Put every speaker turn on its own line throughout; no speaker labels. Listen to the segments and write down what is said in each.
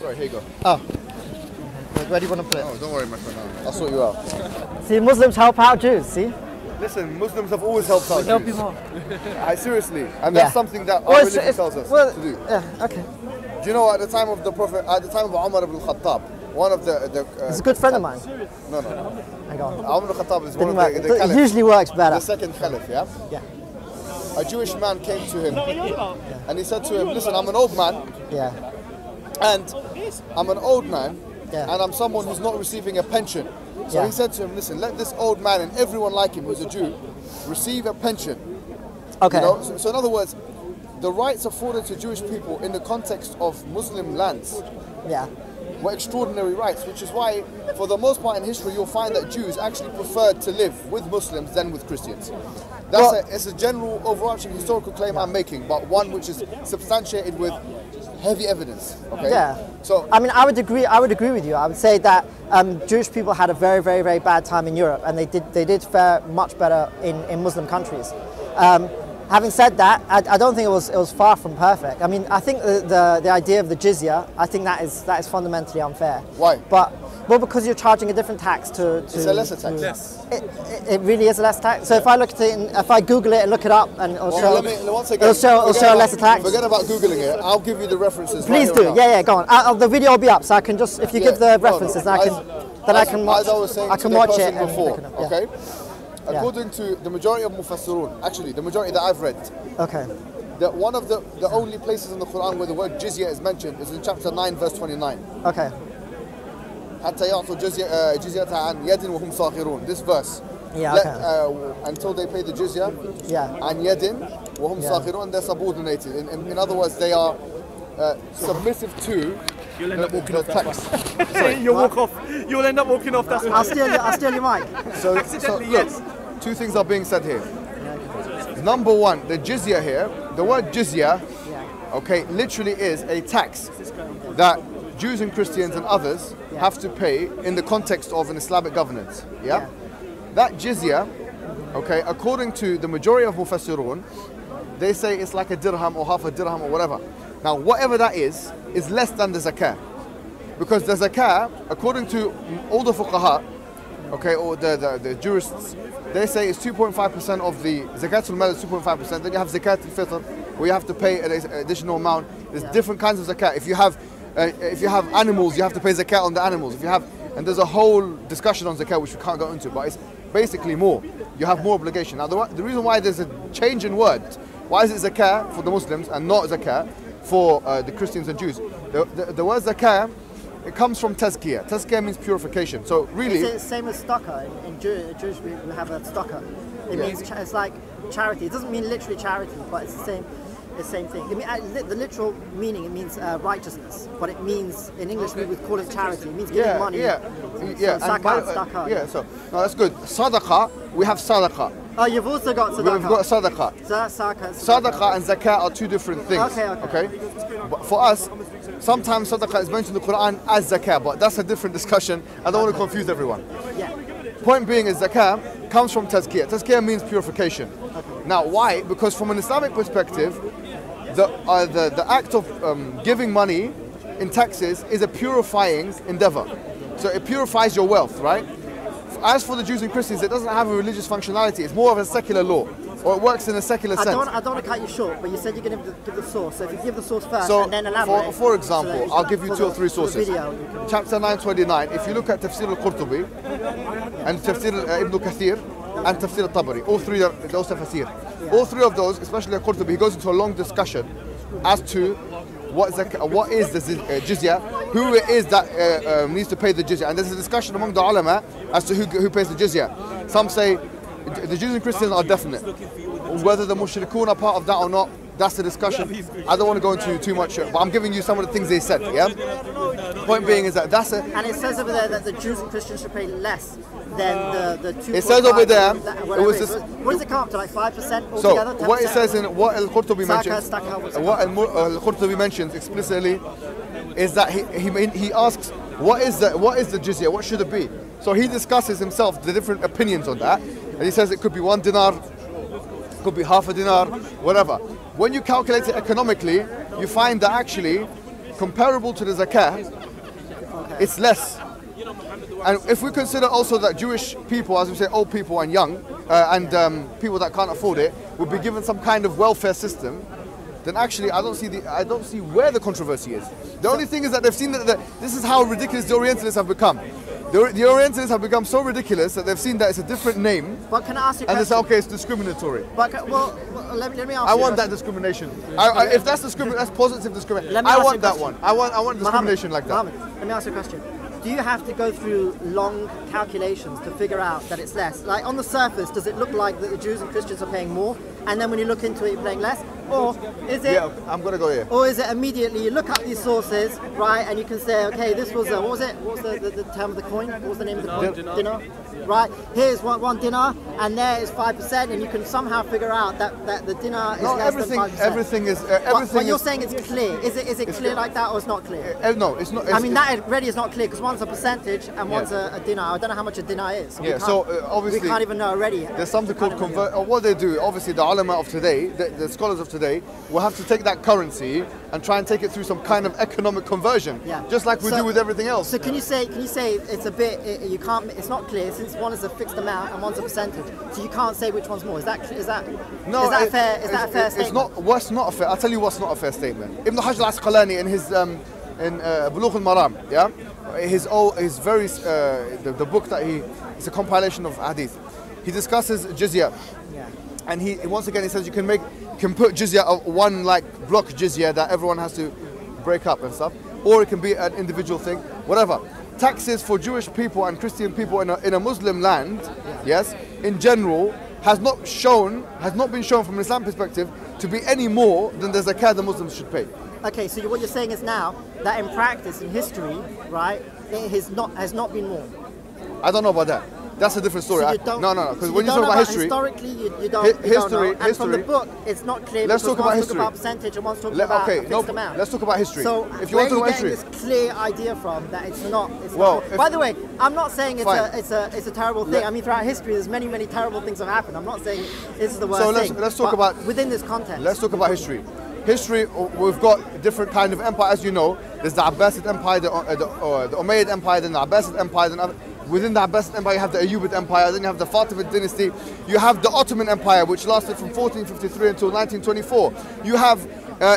Sorry, here you go.
Oh. Where do you want to put it?
Oh, don't worry, my friend. I'll sort you out.
See, Muslims help out Jews, see?
Listen, Muslims have always helped out
Help
Jews.
you more.
Seriously. And that's something that our religion tells us to do.
Yeah, okay.
Do you know, at the time of the Prophet, at the time of Umar ibn Khattab, one of the
He's a good friend of mine.
No.
Hang on.
Umar ibn Khattab is one of the
It
caliphs.
usually works better.
The second caliph, yeah?
Yeah.
A Jewish man came to him and he said to him, listen, I'm an old man.
Yeah.
And I'm an old man.
Yeah.
And I'm someone who's not receiving a pension. So he said to him, listen, let this old man and everyone like him who's a Jew receive a pension.
Okay.
You know? So in other words, the rights afforded to Jewish people in the context of Muslim lands were extraordinary rights, which is why, for the most part in history, you'll find that Jews actually preferred to live with Muslims than with Christians. It's a general overarching historical claim I'm making, but one which is substantiated with heavy evidence. Okay.
Yeah.
So
I mean, I would agree with you. I would say that Jewish people had a very, very, very bad time in Europe, and they did fare much better in Muslim countries. Having said that, I don't think it was far from perfect. I mean, I think the idea of the jizya, I think that is fundamentally unfair.
Why?
Well, because you're charging a different tax to.
It's a lesser tax.
Yes.
It really is a lesser tax. So if I look at it, if I Google it and look it up, and it'll show a lesser tax.
Forget about Googling it. I'll give you the references.
Please
right
do. Yeah, go on. The video will be up, so I can just if you give the references, I can watch.
As I was saying,
I can watch it
before. Okay.
Yeah.
According to the majority of Mufassirun, actually the majority that I've read, that one of the only places in the Quran where the word jizya is mentioned is in chapter 9, verse 29.
Okay.
حتى يعطوا جزية عن يد وهم صاغرون. This verse.
Yeah. Okay.
Until they pay the jizya.
Yeah.
عن يد وهم صاغرون, they're subordinated. In other words, they are submissive to.
You'll end up walking off
tax.
You'll end up walking off. That's
I'll steal your mic.
So look, two things are being said here. Number one, the jizya here, the word jizya, okay, literally is a tax that Jews and Christians and others have to pay in the context of an Islamic governance. Yeah? That jizya, okay, according to the majority of Mufassirun, they say it's like a dirham or half a dirham or whatever. Now, whatever that is less than the zakah. Because the zakah, according to all the fuqaha, okay, or the jurists, they say it's 2.5% of the zakatul mal is 2.5%. Then you have zakat al-fitr, where you have to pay an additional amount. There's different kinds of zakat. If you have animals, you have to pay zakat on the animals. And there's a whole discussion on zakat which we can't go into, but it's basically more. You have more obligation. Now, the reason why there's a change in word, why is it zakah for the Muslims and not zakah for the Christians and Jews? The word zakah, it comes from tazkiyah. Tazkiyah means purification. So really,
it's the same as tzedakah. In Jewish we have a tzedakah. It means it's like charity. It doesn't mean literally charity, but it's the same thing. It mean, the literal meaning, it means righteousness, but it means in English we would call it charity. It means giving money. So
tzedakah. So no, that's good. Sadaqah, we have sadaqah.
Oh, you've also got sadaqah.
We've got sadaqah. Sadaqah and zakah are two different things. Okay. But for us, sometimes sadaqah is mentioned in the Quran as zakah, but that's a different discussion. I don't want to confuse everyone. Point being is zakah comes from tazkiyah. Tazkiyah means purification. Now, why? Because from an Islamic perspective, the act of giving money in taxes is a purifying endeavor. So it purifies your wealth, right? As for the Jews and Christians, it doesn't have a religious functionality. It's more of a secular law, or it works in a secular sense.
I don't want to cut you short, but you said you're going to give the source. So if you give the source first and then elaborate.
For example, I'll give you 2 or 3 sources. Chapter 929, if you look at Tafsir al-Qurtubi, and Tafsir Ibn Kathir, and Tafsir al-Tabari, all 3 are those tafsir. All 3 of those, especially al-Qurtubi, he goes into a long discussion as to what is the jizya, who it is that needs to pay the jizya. And there's a discussion among the ulama as to who pays the jizya. Some say the Jews and Christians are definite. Whether the mushrikun are part of that or not, that's the discussion. I don't want to go into too much, but I'm giving you some of the things they said, yeah? Point being is that that's it.
And it says over there that the Jews and Christians should pay less than the 2.5.
It says over there,
what does it come up to, like 5% altogether?
So, what it says in what Al-Qurtubi mentions, what Al-Qurtubi mentions explicitly, is that he asks, what is the jizya, what should it be? So he discusses himself the different opinions on that, and he says it could be 1 dinar, could be half a dinar, whatever. When you calculate it economically, you find that actually comparable to the zakah, it's less. And if we consider also that Jewish people, as we say, old people and young, people that can't afford it, would be given some kind of welfare system, then actually I don't see where the controversy is. The only thing is that they've seen that this is how ridiculous the Orientalists have become. The Orientalists have become so ridiculous that they've seen that it's a different name.
But can I ask you a question?
And they say, okay, it's discriminatory.
But well, let me ask you.
I want that discrimination. If that's that's positive discrimination. I want that one. I want discrimination like that.
Mohammed, let me ask you a question. Do you have to go through long calculations to figure out that it's less? Like on the surface, does it look like that the Jews and Christians are paying more, and then when you look into it, you're paying less? Or is it?
Yeah, I'm gonna go here.
Or is it immediately you look up these sources, right, and you can say, okay, this was what was it? What was the term of the coin? What was the name of the coin? Dinar. Right. Here's one dinar, and there is 5%, and you can somehow figure out that the dinar is less than 5%.
Everything is.
But you're saying it's clear. Is it clear like that, or it's not clear?
No, it's not.
I mean, that already is not clear because one's a percentage and one's a dinar. I don't know how much a dinar is.
Yeah. So obviously
we can't even know already.
There's something called convert. Or what they do, obviously, the ulama of today, the scholars of today, will have to take that currency and try and take it through some kind of economic conversion, just like we do with everything else.
So can you say it's a bit you can't? It's not clear since one is a fixed amount and one's a percentage. So you can't say which one's more. Is that
no?
Is that a fair statement?
It's not. What's not a fair? I'll tell you what's not a fair statement. Ibn Hajar al-Asqalani in his Bulugh al-Maram, the book that it's a compilation of hadith. He discusses jizya. And he once again he says you can put jizya of one like block jizya that everyone has to break up and stuff, or it can be an individual thing, whatever. Taxes for Jewish people and Christian people in a Muslim land, yes, in general, has not been shown from an Islam perspective to be any more than the zakah the Muslims should pay.
Okay, so what you're saying is now that in practice, in history, right, it has not been more.
I don't know about that. That's a different story.
So
no, because when you talk about history,
historically you don't know. And from the book, it's not clear.
Let's talk about history.
About percentage and one's talking about a fixed amount.
Let's talk about history.
So
if you want to talk about history,
this clear idea from that it's not.
Well,
by the way, I'm not saying it's a terrible thing. I mean, throughout history, there's many terrible things have happened. I'm not saying this is the worst thing.
So let's talk about
within this context.
Let's talk about history. History, we've got different kind of empire, as you know. There's the Abbasid Empire, the Umayyad Empire, then the Abbasid Empire, then within the Abbasid Empire you have the Ayyubid Empire, then you have the Fatimid dynasty, you have the Ottoman Empire, which lasted from 1453 until 1924. You have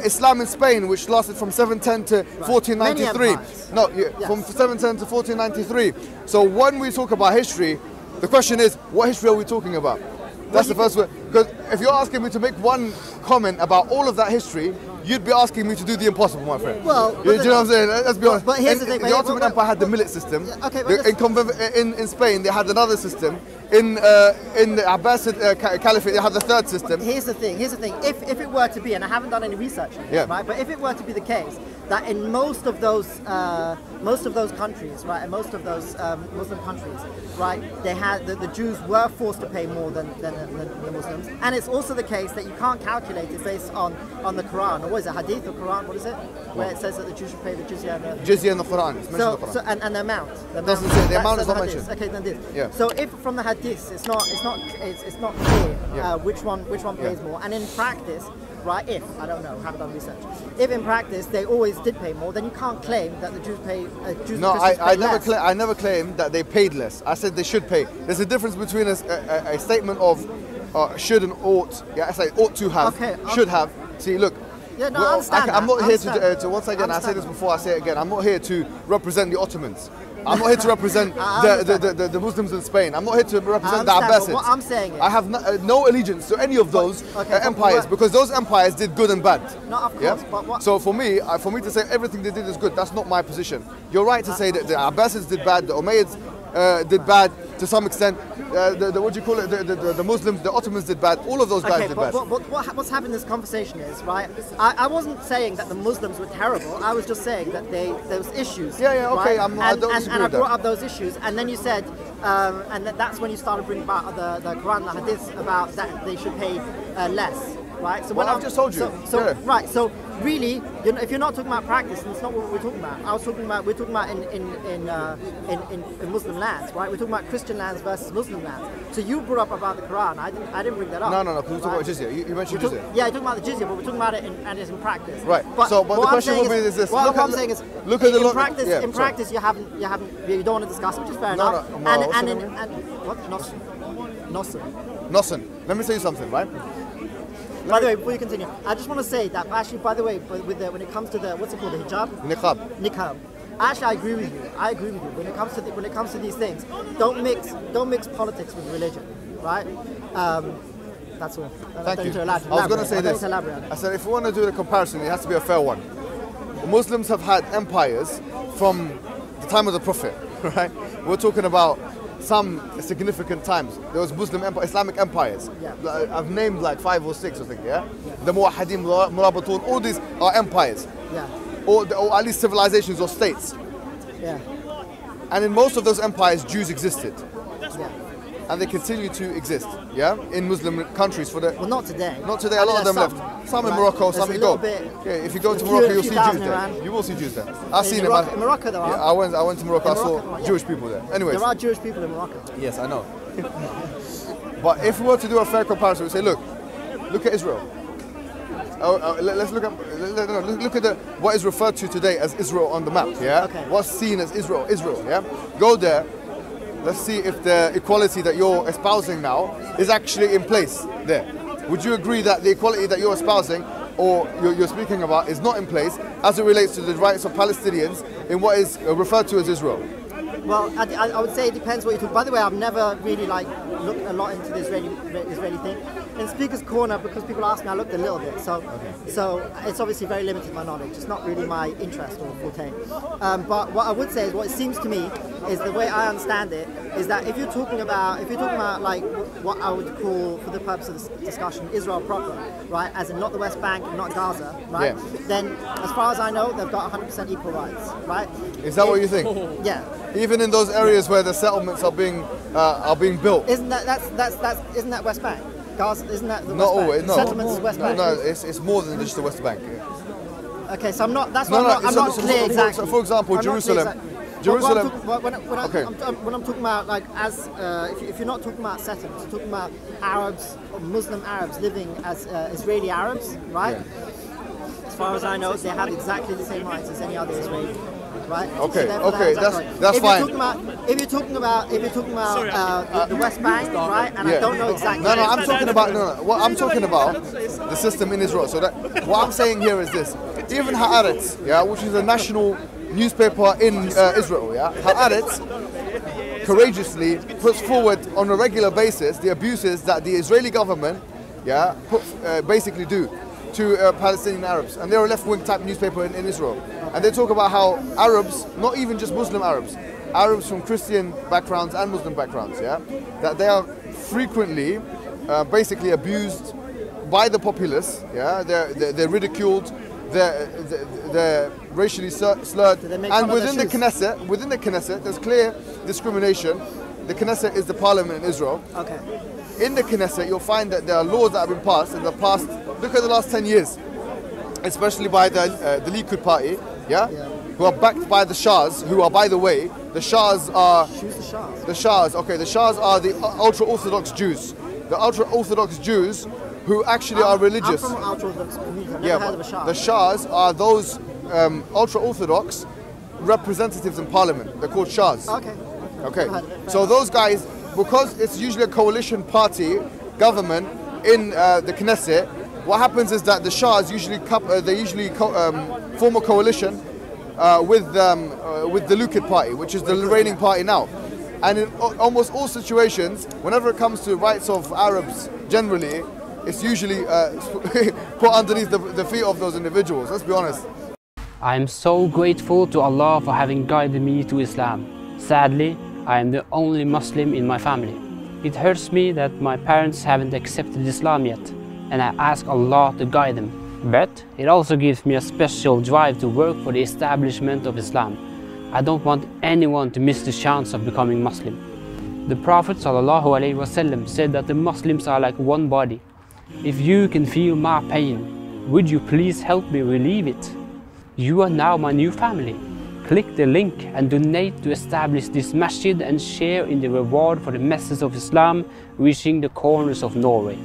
Islam in Spain, which lasted from 710 to 1493. No, from 710 to 1493. So when we talk about history, the question is, what history are we talking about? That's the first one. Because if you're asking me to make one comment about all of that history, you'd be asking me to do the impossible, my friend.
Well,
do you know what I'm saying? Let's be honest.
But here's the thing.
The Ottoman Empire had the millet system.
Okay,
in Spain, they had another system. In the Abbasid Caliphate, they had the third system.
Here's the thing. If it were to be, and I haven't done any research on this, right? But if it were to be the case that in most of those countries, right, and most of those Muslim countries, right, they had the Jews were forced to pay more than the Muslims, and it's also the case that you can't calculate it based on the Quran, or what is it, Hadith or Quran? What is it? Where it says that the Jews should pay the jizya.
Jizya in the Quran. It's mentioned in the Quran.
And the amount.
Doesn't say the amount is not mentioned.
Okay, then this.
Yeah.
So if from the Hadith it's not clear which one pays more, and in practice, right? If I don't know, haven't done research. If in practice they always did pay more, then you can't claim that the Jews pay.
No, I never claimed that they paid less. I said they should pay. There's a difference between a statement of should and ought. Yeah, I say ought to have, should have. See, look.
Yeah, no, I understand.
I'm not here to once again. I say this before. I say it again. I'm not here to represent the Ottomans. I'm not here to represent the Muslims in Spain. I'm not here to represent the Abbasids.
What I'm saying is,
I have no allegiance to any of those empires because those empires did good and bad.
No, of course. But
so for me to say everything they did is good, that's not my position. You're right to say that the Abbasids did bad, the Umayyads did bad to some extent. What do you call it? The Muslims, the Ottomans did bad. All of those guys did bad.
But what's happened in this conversation is, right? I wasn't saying that the Muslims were terrible. I was just saying that there was issues.
Yeah, okay.
Right?
I don't disagree
and I
with
brought
that.
up those issues, and then you said, and that's when you started bringing about the Quran, the Hadith about that they should pay less. Right. So
I've just told you.
Right. So really, if you're not talking about practice, then it's not what we're talking about. We're talking about in Muslim lands, right? We're talking about Christian lands versus Muslim lands. So you brought up about the Quran. I didn't bring that up.
No, because we're talking about jizya. You mentioned jizya.
Yeah, you're talking about the jizya, but we're talking about it in practice.
Right.
But
the question will be this.
What I'm saying is, in practice, you don't want to discuss, which is fair enough. What? Nossen.
Let me tell you something, right?
By the way, before you continue, I just want to say that actually, by the way, when it comes to the what's it called, the hijab, niqab. Actually, I agree with you. When it comes to these things, don't mix politics with religion, right? That's all.
Thank you. I was going to say this. I said if we want to do the comparison, it has to be a fair one. The Muslims have had empires from the time of the Prophet, right? We're talking about some significant times. There was Islamic empires.
Yeah.
I've named like 5 or 6, I think, yeah? The Muwahhideen, Murabatun, all these are empires.
Yeah.
Or at least civilizations or states.
Yeah.
And in most of those empires, Jews existed.
Yeah.
And they continue to exist, yeah? In Muslim countries for the...
Well, not today.
Not today, a lot of them left. Some in Morocco, some in Gold. Yeah, if you go to Morocco, you'll see Jews there. You will see Jews there. I've seen them.
In Morocco, there are.
Yeah, I went to Morocco, I saw Jewish people there. Anyways.
There are Jewish people in Morocco.
Yes, I know. But if we were to do a fair comparison, we say, look at Israel. Let's look at what is referred to today as Israel on the map, yeah?
Okay.
What's seen as Israel, yeah? Go there. Let's see if the equality that you're espousing now is actually in place there. Would you agree that the equality that you're espousing or you're speaking about is not in place as it relates to the rights of Palestinians in what is referred to as Israel?
Well, I would say it depends what you talk. By the way, I've never really looked a lot into the Israeli thing. In Speaker's Corner, because people ask me, I looked a little bit. So it's obviously very limited, my knowledge. It's not really my interest or forte. But what I would say is, what it seems to me is, the way I understand it is that if you're talking about like what I would call, for the purpose of this discussion, Israel proper, right, as in not the West Bank and not Gaza, right? Yeah. Then, as far as I know, they've got 100% equal rights, right?
Is that what you think?
Yeah.
Even in those areas where the settlements are being built.
Isn't that West Bank? Gaza, isn't that the West
Not
Bank?
always, no.
Settlements is West Bank.
No, it's more than just the West Bank. Yeah.
Okay, so I'm not clear exactly.
For example, Jerusalem.
When I'm talking about, like, as if you're not talking about settlements, you're talking about Arabs, or Muslim Arabs living as Israeli Arabs, right? Yeah. As far as I know, they have exactly the same rights as any other Israeli. Right?
Okay,
so
okay, that's fine.
If you're talking about the West Bank, right? And I don't know exactly.
No, I'm talking about What I'm talking about, the system in Israel. So that what I'm saying here is this: even Haaretz, yeah, which is a national newspaper in Israel, yeah, Haaretz courageously puts forward on a regular basis the abuses that the Israeli government, yeah, basically do to Palestinian Arabs, and they're a left-wing type newspaper in Israel, and they talk about how Arabs, not even just Muslim Arabs, Arabs from Christian backgrounds and Muslim backgrounds, yeah, that they are frequently basically abused by the populace, yeah, they're ridiculed, they're racially slurred, and within the Knesset, there's clear discrimination. The Knesset is the parliament in Israel.
Okay.
In the Knesset, you'll find that there are laws that have been passed in the past. Look at the last 10 years, especially by the Likud party, yeah, who are backed by the Shahs, who are, by the way, the Shahs are...
Who's the Shahs?
The Shahs, okay, the Shahs are the ultra-Orthodox Jews. The ultra-Orthodox Jews who actually are religious.
I'm from ultra-Orthodox community, I've never heard of a Shah.
The Shahs are those ultra-Orthodox representatives in parliament. They're called Shahs.
Okay.
Okay, so those guys, because it's usually a coalition party government in the Knesset, what happens is that the Shahs usually form a coalition with the Likud party, which is the reigning party now. And in almost all situations, whenever it comes to rights of Arabs generally, it's usually put underneath the feet of those individuals. Let's be honest.
I am so grateful to Allah for having guided me to Islam. Sadly, I am the only Muslim in my family. It hurts me that my parents haven't accepted Islam yet, and I ask Allah to guide them. But it also gives me a special drive to work for the establishment of Islam. I don't want anyone to miss the chance of becoming Muslim. The Prophet ﷺ said that the Muslims are like one body. If you can feel my pain, Would you please help me relieve it? You are now my new family. Click the link and donate to establish this masjid and share in the reward for the message of Islam reaching the corners of Norway.